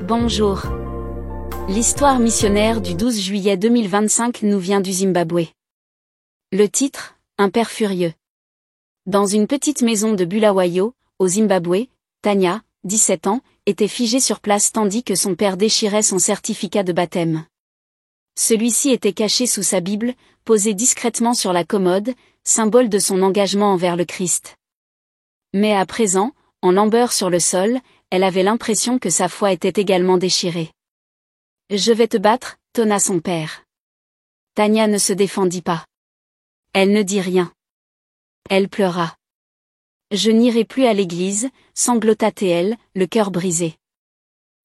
Bonjour. L'histoire missionnaire du 12 juillet 2025 nous vient du Zimbabwe. Le titre, Un père furieux. Dans une petite maison de Bulawayo, au Zimbabwe, Tanya, 17 ans, était figée sur place tandis que son père déchirait son certificat de baptême. Celui-ci était caché sous sa Bible, posé discrètement sur la commode, symbole de son engagement envers le Christ. Mais à présent, en lambeure sur le sol, elle avait l'impression que sa foi était également déchirée. « Je vais te battre », tonna son père. Tanya ne se défendit pas. Elle ne dit rien. Elle pleura. « Je n'irai plus à l'église », sanglota-t-elle, le cœur brisé.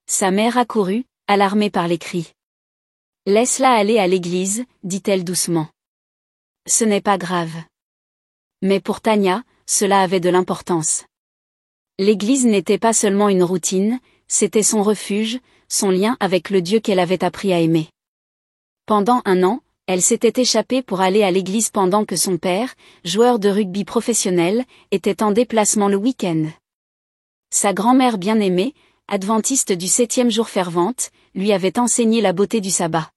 Sa mère accourut, alarmée par les cris. « Laisse-la aller à l'église », dit-elle doucement. « Ce n'est pas grave. » Mais pour Tanya, cela avait de l'importance. L'église n'était pas seulement une routine, c'était son refuge, son lien avec le Dieu qu'elle avait appris à aimer. Pendant 1 an, elle s'était échappée pour aller à l'église pendant que son père, joueur de rugby professionnel, était en déplacement le week-end. Sa grand-mère bien-aimée, adventiste du 7e jour fervente, lui avait enseigné la beauté du sabbat.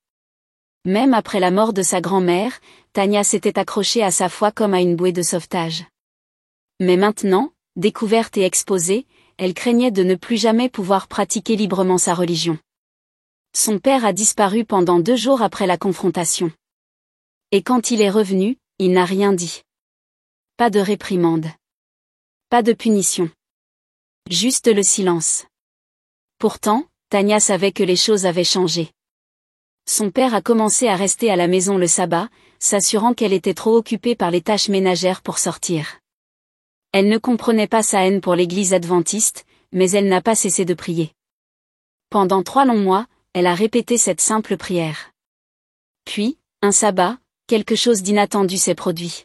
Même après la mort de sa grand-mère, Tanya s'était accrochée à sa foi comme à une bouée de sauvetage. Mais maintenant, découverte et exposée, elle craignait de ne plus jamais pouvoir pratiquer librement sa religion. Son père a disparu pendant 2 jours après la confrontation. Et quand il est revenu, il n'a rien dit. Pas de réprimande. Pas de punition. Juste le silence. Pourtant, Tanya savait que les choses avaient changé. Son père a commencé à rester à la maison le sabbat, s'assurant qu'elle était trop occupée par les tâches ménagères pour sortir. Elle ne comprenait pas sa haine pour l'église adventiste, mais elle n'a pas cessé de prier. Pendant 3 longs mois, elle a répété cette simple prière. Puis, un sabbat, quelque chose d'inattendu s'est produit.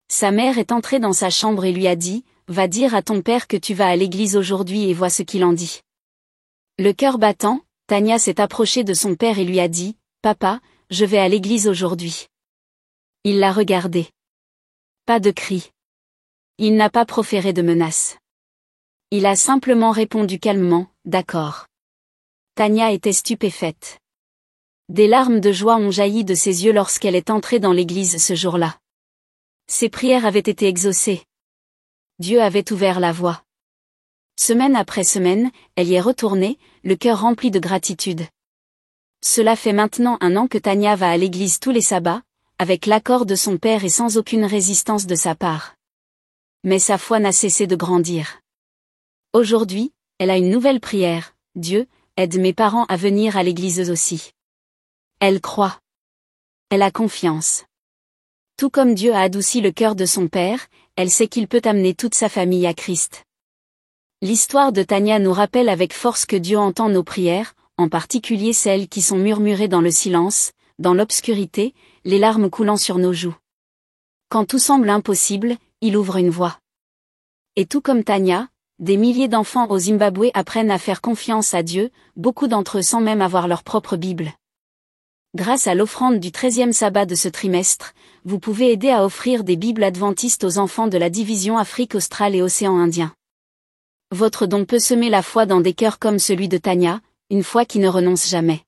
Sa mère est entrée dans sa chambre et lui a dit, « Va dire à ton père que tu vas à l'église aujourd'hui et vois ce qu'il en dit. » Le cœur battant, Tanya s'est approchée de son père et lui a dit, « Papa, je vais à l'église aujourd'hui. » Il l'a regardée. Pas de cri. Il n'a pas proféré de menace. Il a simplement répondu calmement, « D'accord. » Tanya était stupéfaite. Des larmes de joie ont jailli de ses yeux lorsqu'elle est entrée dans l'église ce jour-là. Ses prières avaient été exaucées. Dieu avait ouvert la voie. Semaine après semaine, elle y est retournée, le cœur rempli de gratitude. Cela fait maintenant 1 an que Tanya va à l'église tous les sabbats, avec l'accord de son père et sans aucune résistance de sa part. Mais sa foi n'a cessé de grandir. Aujourd'hui, elle a une nouvelle prière, « Dieu, aide mes parents à venir à l'église eux aussi. » Elle croit. Elle a confiance. Tout comme Dieu a adouci le cœur de son père, elle sait qu'il peut amener toute sa famille à Christ. L'histoire de Tanya nous rappelle avec force que Dieu entend nos prières, en particulier celles qui sont murmurées dans le silence, dans l'obscurité, les larmes coulant sur nos joues. Quand tout semble impossible, il ouvre une voie. Et tout comme Tanya, des milliers d'enfants au Zimbabwe apprennent à faire confiance à Dieu, beaucoup d'entre eux sans même avoir leur propre Bible. Grâce à l'offrande du 13e sabbat de ce trimestre, vous pouvez aider à offrir des Bibles adventistes aux enfants de la division Afrique australe et Océan Indien. Votre don peut semer la foi dans des cœurs comme celui de Tanya, une foi qui ne renonce jamais.